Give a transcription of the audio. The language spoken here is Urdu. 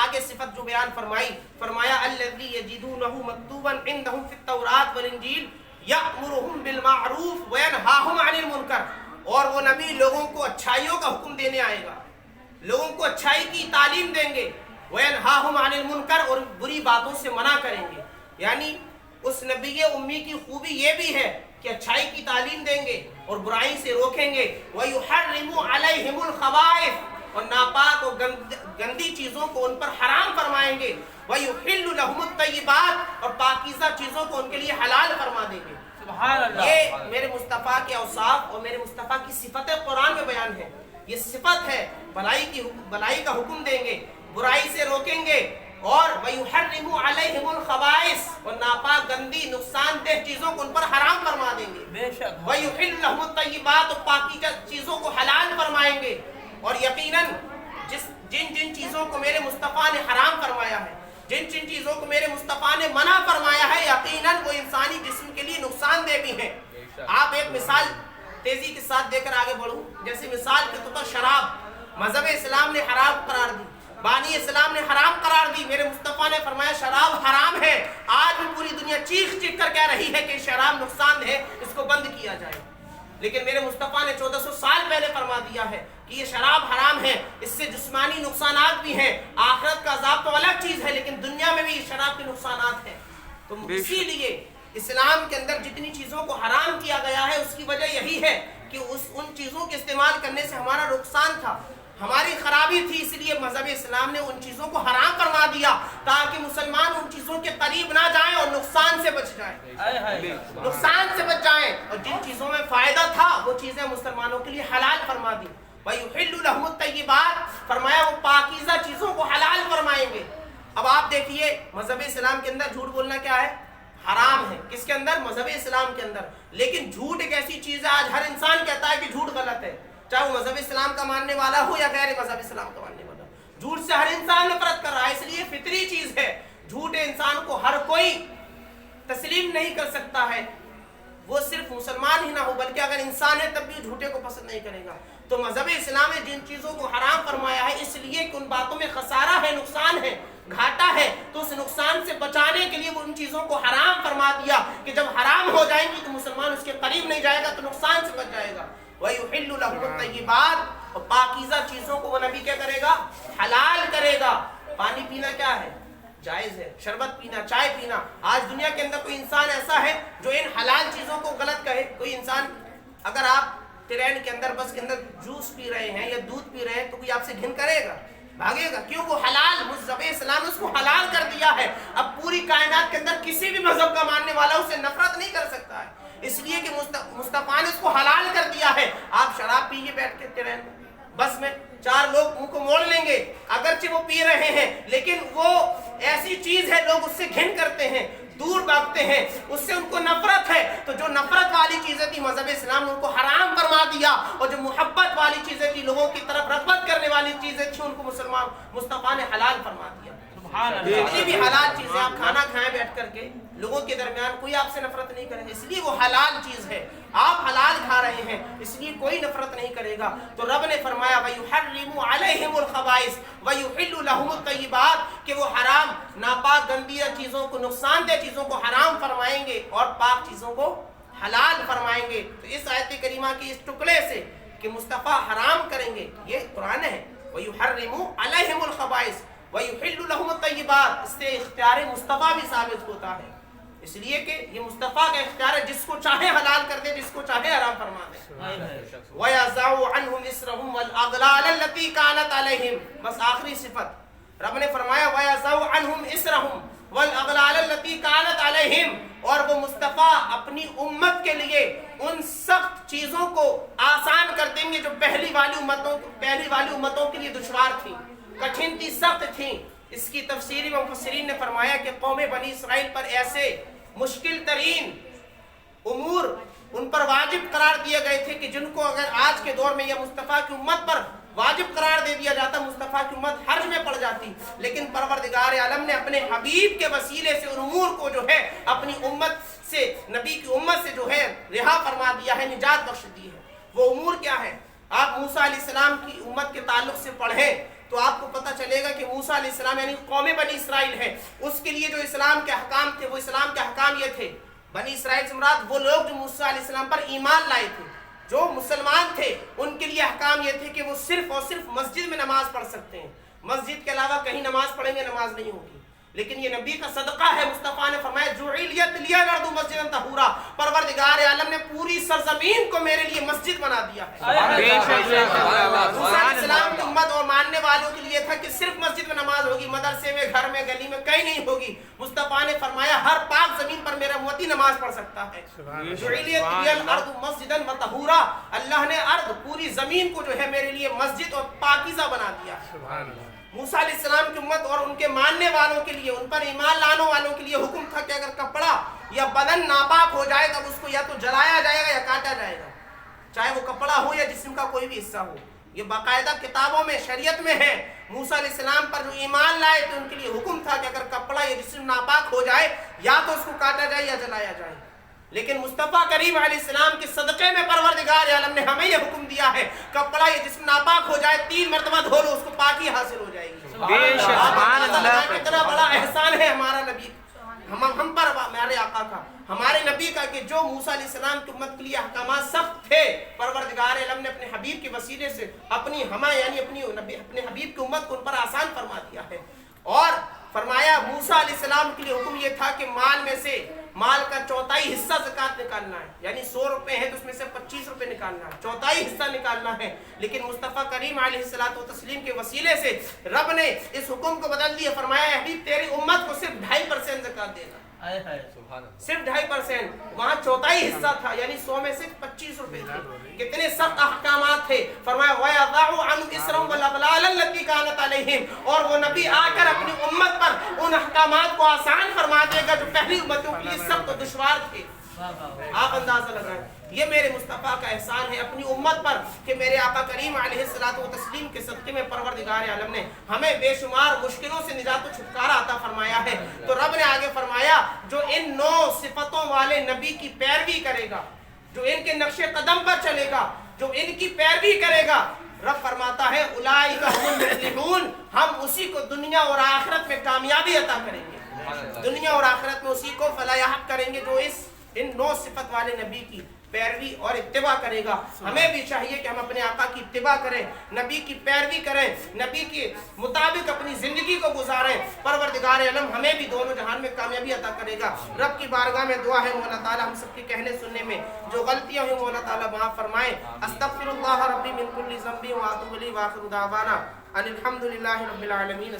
آگے صفت جو بیان فرمائی، فرمایا الذی یجدونہ مکتوبا عندہم فی التوراۃ والانجیل یأمرہم بالمعروف وینہاہم عن المنکر، اور وہ نبی لوگوں کو اچھائیوں کا حکم دینے آئے گا، لوگوں کو اچھائی کی تعلیم دیں گے، وینہاہم عن المنکر، اور بری باتوں سے منع کریں گے۔ یعنی اس نبی امی کی خوبی یہ بھی ہے کہ اچھائی کی تعلیم دیں گے اور برائی سے روکیں گے، وَيُحَرِّمُ عَلَيْهِمُ الْخَبَائِثَ، اور ناپاک اور گندی چیزوں کو ان پر حرام فرمائیں گے، وَيُحِلُّ لَهُمُ الطَّيِّبَاتِ، اور پاکیزہ چیزوں کو ان کے لیے حلال فرما دیں گے۔ سبحان اللہ۔ یہ میرے مصطفیٰ کے اوصاف اور میرے مصطفیٰ کی صفتیں قرآن میں بیان ہیں۔ یہ صفت ہے بھلائی کا حکم دیں گے، برائی سے روکیں گے، اور وَيُحَرِّمُ عَلَيْهِمُ الْخَبَائِثَ، اور ناپاک گندی نقصان دہ چیزوں کو ان پر حرام فرما دیں گے، بے شک۔ وَيُحِلُّ لَهُمُ الطَّيِّبَاتِ، اور پاکیزہ چیزوں کو حلال فرمائیں گے۔ اور یقیناً جن چیزوں کو میرے مصطفیٰ نے حرام فرمایا ہے، جن چیزوں کو میرے مصطفیٰ نے منع فرمایا ہے، یقیناً وہ انسانی جسم کے لیے نقصان دہ بھی ہیں۔ آپ ایک مثال تیزی کے ساتھ دے کر آگے بڑھوں، جیسے مثال کے طور پر شراب مذہب اسلام نے حرام قرار دی، بانی اسلام نے حرام قرار دی، میرے مصطفیٰ نے فرمایا شراب حرام ہے۔ آج بھی پوری دنیا چیخ چیخ کر کہہ رہی ہے کہ شراب نقصان ہے، اس کو بند کیا جائے، لیکن میرے مصطفیٰ نے 1400 سال پہلے فرما دیا ہے کہ یہ شراب حرام ہے، اس سے جسمانی نقصانات بھی ہیں، آخرت کا عذاب تو الگ چیز ہے، لیکن دنیا میں بھی شراب کے نقصانات ہیں۔ تو اسی لیے اسلام کے اندر جتنی چیزوں کو حرام کیا گیا ہے، اس کی وجہ یہی ہے کہ ان چیزوں کے استعمال کرنے سے ہمارا نقصان تھا، ہماری خرابی تھی، اس لیے مذہب اسلام نے ان چیزوں کو حرام فرما دیا تاکہ مسلمان ان چیزوں کے قریب نہ جائیں اور نقصان سے بچ جائیں، نقصان سے بچ جائیں، اور جن چیزوں میں فائدہ تھا وہ چیزیں مسلمانوں کے لیے حلال فرما دی۔ وَيُحِلُّ لَهُمُ الطَّيِّبَاتِ، فرمایا وہ پاکیزہ چیزوں کو حلال فرمائیں گے۔ اب آپ دیکھیے مذہب اسلام کے اندر جھوٹ بولنا کیا ہے؟ حرام ہے۔ کس کے اندر؟ مذہب اسلام کے اندر۔ لیکن جھوٹ ایک ایسی چیز ہے، آج ہر انسان کہتا ہے کہ جھوٹ غلط ہے، چاہے وہ مذہب اسلام کا ماننے والا ہو یا غیر مذہب اسلام کا ماننے والا ہو، جھوٹ سے ہر انسان نفرت کر رہا ہے، اس لیے فطری چیز ہے، جھوٹ انسان کو ہر کوئی تسلیم نہیں کر سکتا ہے، وہ صرف مسلمان ہی نہ ہو بلکہ اگر انسان ہے تب بھی جھوٹے کو پسند نہیں کرے گا۔ تو مذہب اسلام نے جن چیزوں کو حرام فرمایا ہے اس لیے کہ ان باتوں میں خسارہ ہے، نقصان ہے، گھاٹا ہے، تو اس نقصان سے بچانے کے لیے وہ ان چیزوں کو حرام فرما دیا کہ جب حرام ہو جائیں گی تو مسلمان اس کے قریب نہیں جائے گا، تو نقصان سے بچ جائے گا۔ وَيُحِلُّ لَهُمُ الطَّيِّبَاتِ، اور پاکیزہ چیزوں کو وہ نبی کیا کرے گا؟ حلال کرے گا۔ پانی پینا کیا ہے؟ جائز ہے، شربت پینا، چائے پینا۔ آج دنیا کے اندر کوئی انسان ایسا ہے جو ان حلال چیزوں کو غلط کہے؟ کوئی انسان، اگر آپ ٹرین کے اندر بس کے اندر جوس پی رہے ہیں یا دودھ پی رہے ہیں تو کوئی آپ سے گھن کرے گا؟ بھاگے گا، کیوں؟ وہ حلال، مذہب اسلام نے اس کو حلال کر دیا ہے۔ اب پوری کائنات کے اندر کسی بھی مذہب کا ماننے والا اسے نفرت نہیں کر سکتا ہے، اس لیے کہ مصطفیٰ نے اس کو حلال کر دیا ہے۔ آپ شراب پیئے بیٹھ کے ٹرین میں، بس میں، چار لوگ منہ کو موڑ لیں گے، اگرچہ وہ پی رہے ہیں لیکن وہ ایسی چیز ہے لوگ اس سے گھن کرتے ہیں، دور بھاگتے ہیں، اس سے ان کو نفرت ہے۔ تو جو نفرت والی چیزیں تھی مذہب اسلام نے ان کو حرام فرما دیا، اور جو محبت والی چیزیں تھی، لوگوں کی طرف رغبت کرنے والی چیزیں تھیں، ان کو مصطفیٰ نے حلال فرما دیا۔ جتنی بھی حلال چیزیں آپ کھانا کھائیں بیٹھ کر کے، لوگوں کے درمیان کوئی آپ سے نفرت نہیں کرے گا، اس لیے وہ حلال چیز ہے، آپ حلال کھا رہے ہیں اس لیے کوئی نفرت نہیں کرے گا۔ تو رب نے فرمایا وَيُحَرِّمُ عَلَيْهِمُ الْخَبَائِثَ وَيُحِلُّ لَهُمُ الطَّيِّبَاتِ، کہ وہ حرام، ناپاک گندی چیزوں کو، نقصان دہ چیزوں کو حرام فرمائیں گے اور پاک چیزوں کو حلال فرمائیں گے۔ تو اس آیت کریمہ کی اس ٹکڑے سے کہ مصطفیٰ حرام کریں گے، یہ قرآن ہے، وَيُحَرِّمُ عَلَيْهِمُ الْخَبَائِثَ وَيُحِلُّ لَهُمُ الطَّيِّبَاتِ، اس سے اختیار مصطفیٰ بھی ثابت ہوتا ہے، اس لیے کہ یہ مصطفیٰ کا اختیار ہے، جس کو چاہے حلال کر دے، جس کو چاہے حرام فرما دے۔ وَيَضَعُ عَنْهُمْ إِصْرَهُمْ وَالْأَغْلَالَ الَّتِي كَانَتْ عَلَيْهِمْ، بس آخری صفت رب نے فرمایا وَيَضَعُ عَنْهُمْ إِصْرَهُمْ وَالْأَغْلَالَ الَّتِي كَانَتْ عَلَيْهِمْ، اور وہ مصطفیٰ اپنی امت کے لیے ان سخت چیزوں کو آسان کر دیں گے جو پہلی والی امتوں کے لیے دشوار تھیں، کٹھن تھی، سخت تھیں۔ اس کی تفسیری مفسرین نے فرمایا کہ قوم بنی اسرائیل پر ایسے مشکل ترین امور ان پر واجب قرار دیے گئے تھے کہ جن کو اگر آج کے دور میں یا مصطفیٰ کی امت پر واجب قرار دے دیا جاتا، مصطفیٰ کی امت حرج میں پڑ جاتی، لیکن پروردگار عالم نے اپنے حبیب کے وسیلے سے ان امور کو جو ہے اپنی امت سے، نبی کی امت سے جو ہے رہا فرما دیا ہے، نجات بخش دی ہے۔ وہ امور کیا ہے؟ آپ موسیٰ علیہ السلام کی امت کے تعلق سے پڑھیں تو آپ کو پتہ چلے گا کہ موسیٰ علیہ السلام یعنی قوم بنی اسرائیل ہے، اس کے لیے جو اسلام کے احکام تھے وہ اسلام کے احکام یہ تھے. بنی اسرائیل سے مراد وہ لوگ جو موسیٰ علیہ السلام پر ایمان لائے تھے، جو مسلمان تھے، ان کے لیے احکام یہ تھے کہ وہ صرف اور صرف مسجد میں نماز پڑھ سکتے ہیں، مسجد کے علاوہ کہیں نماز پڑھیں گے نماز نہیں ہوگی. لیکن یہ نبی کا صدقہ ہے. مصطفیٰ نے فرمایا جعلیت لی الارض مسجدا طہورا، پروردگار عالم نے پوری سرزمین کو میرے لیے مسجد بنا دیا ہے. موسیٰ علیہ السلام کی امت اور ماننے والوں کے لیے تھا کہ صرف مسجد میں نماز ہوگی، مدرسے میں، گھر میں، گلی میں کہیں نہیں ہوگی. مصطفیٰ نے فرمایا ہر پاک زمین پر میرا امتی نماز پڑھ سکتا ہے. جعلیت لی الارض مسجدا وطہورا، اللہ نے ارض پوری زمین کو جو ہے میرے لیے مسجد اور پاکیزہ بنا دیا. موسیٰ علیہ السلام کی امت اور ان کے ماننے والوں کے لیے، ان پر ایمان لانے والوں کے لیے حکم تھا کہ اگر کپڑا یا بدن ناپاک ہو جائے تب اس کو یا تو جلایا جائے گا یا کاٹا جائے گا، چاہے وہ کپڑا ہو یا جسم کا کوئی بھی حصہ ہو. یہ باقاعدہ کتابوں میں، شریعت میں ہے. موسیٰ علیہ السلام پر جو ایمان لائے تو ان کے لیے حکم تھا کہ اگر کپڑا یا جسم ناپاک ہو جائے یا تو اس کو کاٹا جائے یا جلایا جائے. لیکن مصطفیٰ کریم علیہ السلام کے صدقے میں پروردگار عالم نے ہمیں یہ حکم دیا ہے کپڑا یا جسم ناپاک ہو جائے 3 مرتبہ دھو لو، اس کو پاکی حاصل ہو جائے گی. کتنا بڑا احسان ہے ہمارا نبی ہم پر، ہمارے آقا کا، ہمارے نبی کا، کہ جو موسیٰ علیہ السلام کی امت کے لیے احکامات سخت تھے، پروردگار عالم نے اپنے حبیب کے وسیلے سے اپنی یعنی اپنے حبیب کی امت کو ان پر آسان فرما دیا ہے. اور فرمایا موسیٰ علیہ السلام کے لیے حکم یہ تھا کہ مال میں سے، مال کا 1/4 حصہ زکوٰۃ نکالنا ہے. یعنی 100 روپے ہیں تو اس میں سے 25 روپے نکالنا ہے، 1/4 حصہ نکالنا ہے. لیکن مصطفیٰ کریم علیہ الصلوۃ والتسلیم کے وسیلے سے رب نے اس حکم کو بدل دیا. فرمایا حبیب تیری امت کو صرف 2.5% زکوٰۃ دینا، صرف 2.5%. وہاں 1/4 حصہ تھا، یعنی 100 میں سے 25 روپے تھے. کتنے سخت احکامات تھے. فرمایا وَيَضَعُ عَنْهُمْ إِصْرَهُمْ وَالْأَغْلَالَ الَّتِي كَانَتْ عَلَيْهِمْ، اور وہ نبی آ کر اپنی امت پر ان احکامات کو آسان فرما دے گا جو پہلی امتوں کے لیے سخت و دشوار تھے. آپ اندازہ لگائیں، یہ میرے مصطفیٰ کا احسان ہے اپنی امت پر کہ میرے آقا کریم علیہ الصلوۃ والتسلیم کے صدقے میں پروردگار عالم نے ہمیں بے شمار مشکلوں سے نجات و چھٹکارا عطا فرمایا ہے. تو رب نے آگے فرمایا جو ان 9 صفتوں والے نبی کی پیروی کرے گا، جو ان کے نقش قدم پر چلے گا، جو ان کی پیروی کرے گا، رب فرماتا ہے اولئک هم المفلحون، ہم اسی کو دنیا اور آخرت میں کامیابی عطا کریں گے. دنیا اور آخرت میں اسی کو فلاح کریں گے جو ان 9 صفت والے نبی کی پیروی اور اتباع کرے گا. ہمیں بھی چاہیے کہ ہم اپنے آقا کی اتباع کریں، نبی کی پیروی کریں، نبی کے مطابق اپنی زندگی کو گزاریں. پروردگار عالم ہمیں بھی دونوں جہان میں کامیابی عطا کرے گا. رب کی بارگاہ میں دعا ہے مولا تعالی ہم سب کے کہنے سننے میں جو غلطیاں ہوئی مولا تعالی معاف فرمائے. استغفر اللہ ربی من کل ذنب واتوب الیہ، واخر دعوانا ان الحمد للہ رب العالمین.